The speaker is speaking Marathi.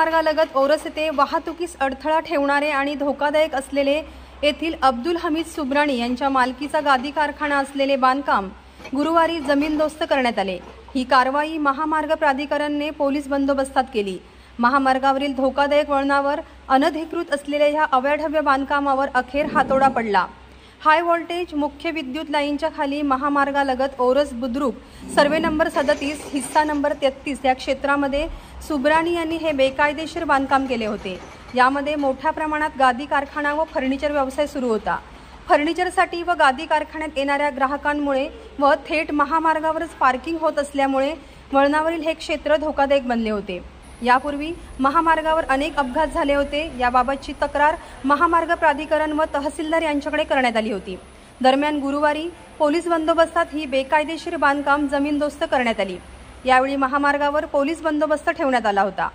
महामार्गालगत ओरस येथे वाहतुकीस अडथळा ठेवणारे आणि धोकादायक असलेले येथील अब्दुल हमीद सुब्राणी यांच्या मालकीचा गादी कारखाना असलेले बांधकाम गुरुवारी जमीनदोस्त करण्यात आले। ही कारवाई महामार्ग प्राधिकरणने पोलीस बंदोबस्तात केली। महामार्गावरील धोकादायक वळणावर अनधिकृत असलेल्या या अवैध बांधकामावर अखेर हातोडा पडला। हाय व्होल्टेज मुख्य विद्युत लाईनच्या खाली महामार्गालगत ओरस बुद्रुक सर्वे नंबर 37 हिस्सा नंबर 33 या क्षेत्रामध्ये सुब्राणी यांनी हे बेकायदेशीर बांधकाम केले होते। यामध्ये मोठ्या प्रमाणात गादी कारखाना व फर्निचर व्यवसाय सुरू होता। फर्निचरसाठी व गादी कारखान्यात येणाऱ्या ग्राहकांमुळे व थेट महामार्गावरच पार्किंग होत असल्यामुळे वळणावरील हे क्षेत्र धोकादायक बनले होते। यापूर्वी महामार्गावर अनेक अपघात झाले होते। याबाबतची तक्रार महामार्ग प्राधिकरण व तहसीलदार यांच्याकडे करण्यात आली होती। दरम्यान गुरुवारी पोलीस बंदोबस्तात ही बेकायदेशीर बांधकाम जमीनदोस्त करण्यात आली। यावेळी महामार्गावर पोलीस बंदोबस्त ठेवण्यात आला होता।